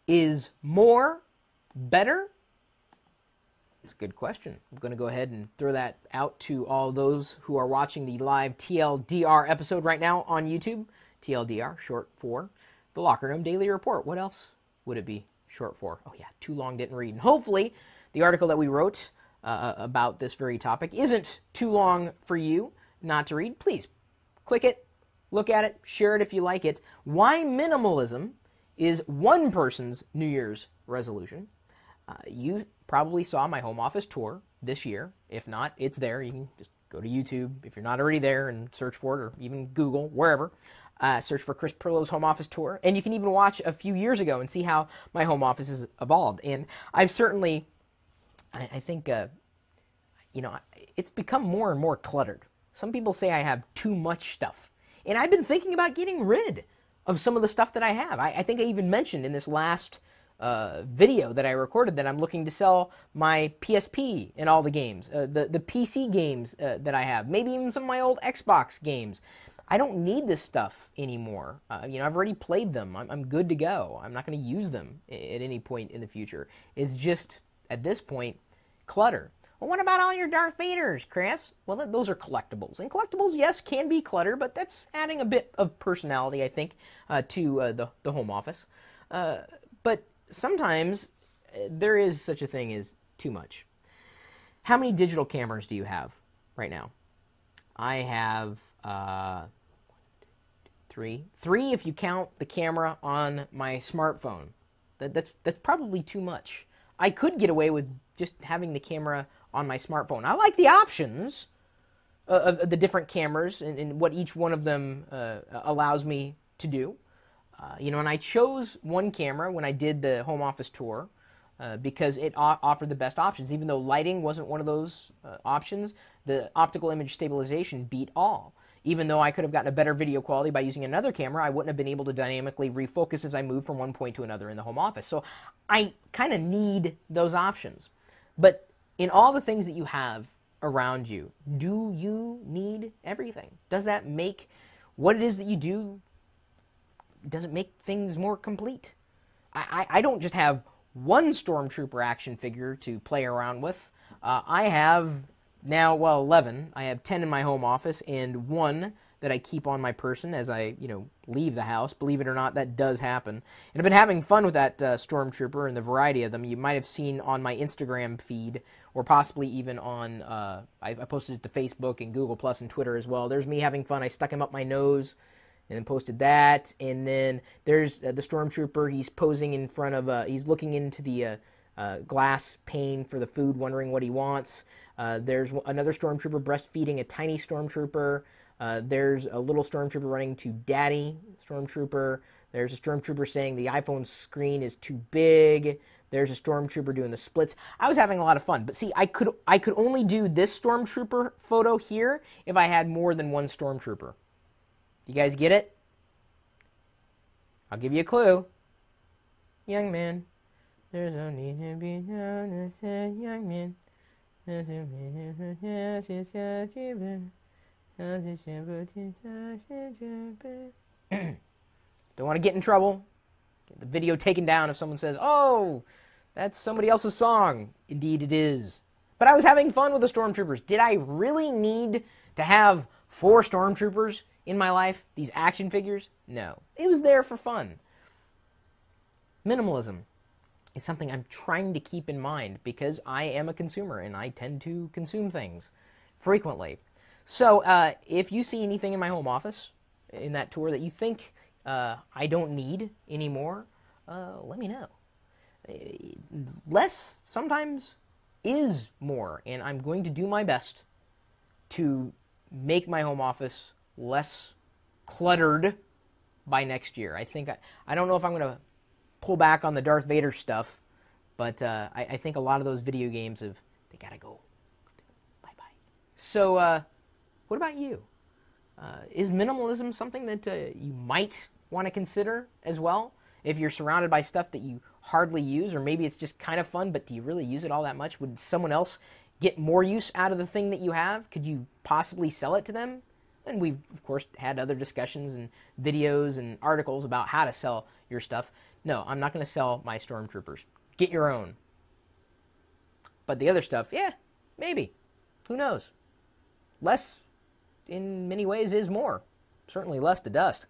Is more better? It's a good question. I'm going to go ahead and throw that out to all those who are watching the live TLDR episode right now on YouTube. TLDR, short for the Locker Room Daily Report. What else would it be short for? Oh yeah, too long didn't read. And hopefully the article that we wrote about this very topic isn't too long for you not to read. Please click it, look at it, share it if you like it. Why minimalism is one person's New Year's resolution. You probably saw my home office tour this year. If not, it's there. You can just go to YouTube if you're not already there and search for it, or even Google, wherever. Search for Chris Pirillo's home office tour. And you can even watch a few years ago and see how my home office has evolved. And I've certainly, I think, it's become more and more cluttered. Some people say I have too much stuff. And I've been thinking about getting rid of some of the stuff that I have. I think I even mentioned in this last video that I recorded that I'm looking to sell my PSP and all the games, the PC games that I have, maybe even some of my old Xbox games. I don't need this stuff anymore. I've already played them. I'm good to go. I'm not going to use them at any point in the future. It's just, at this point, clutter. Well, what about all your Darth Vaders, Chris? Well, those are collectibles. And collectibles, yes, can be clutter, but that's adding a bit of personality, I think, to the home office. But sometimes there is such a thing as too much. How many digital cameras do you have right now? I have three if you count the camera on my smartphone. That's probably too much. I could get away with just having the camera on my smartphone. I like the options of the different cameras and what each one of them allows me to do. And I chose one camera when I did the home office tour because it offered the best options. Even though lighting wasn't one of those options, the optical image stabilization beat all. Even though I could have gotten a better video quality by using another camera, I wouldn't have been able to dynamically refocus as I moved from one point to another in the home office. So I kind of need those options. But in all the things that you have around you, do you need everything? Does that make what it is that you do, does it make things more complete? I don't just have one Stormtrooper action figure to play around with. I have now, 11. I have 10 in my home office and one that I keep on my person as I, leave the house. Believe it or not, that does happen. And I've been having fun with that Stormtrooper and the variety of them. You might have seen on my Instagram feed, or possibly even on, I posted it to Facebook and Google Plus and Twitter as well. There's me having fun. I stuck him up my nose and then posted that. And then there's the Stormtrooper. He's posing in front of, he's looking into the glass pane for the food, wondering what he wants. There's another Stormtrooper breastfeeding a tiny Stormtrooper. There's a little Stormtrooper running to Daddy Stormtrooper. There's a Stormtrooper saying the iPhone screen is too big. There's a Stormtrooper doing the splits. I was having a lot of fun. But see, I could only do this Stormtrooper photo here if I had more than one Stormtrooper. You guys get it? I'll give you a clue. Young man. There's no need to be known as a young man. Don't want to get in trouble. Get the video taken down if someone says, "Oh, that's somebody else's song." Indeed it is. But I was having fun with the Stormtroopers. Did I really need to have 4 Stormtroopers in my life? These action figures? No. It was there for fun. Minimalism is something I'm trying to keep in mind because I am a consumer and I tend to consume things frequently. So if you see anything in my home office in that tour that you think I don't need anymore, let me know. Less sometimes is more, and I'm going to do my best to make my home office less cluttered by next year. I think I don't know if I'm going to pull back on the Darth Vader stuff, but I think a lot of those video games they gotta go. Bye-bye. So, what about you? Is minimalism something that you might want to consider as well? If you're surrounded by stuff that you hardly use, or maybe it's just kind of fun, but do you really use it all that much? Would someone else get more use out of the thing that you have? Could you possibly sell it to them? And we've, of course, had other discussions and videos and articles about how to sell your stuff. No, I'm not going to sell my Stormtroopers. Get your own. But the other stuff, yeah, maybe. Who knows? Less, in many ways, is more. Certainly less to dust.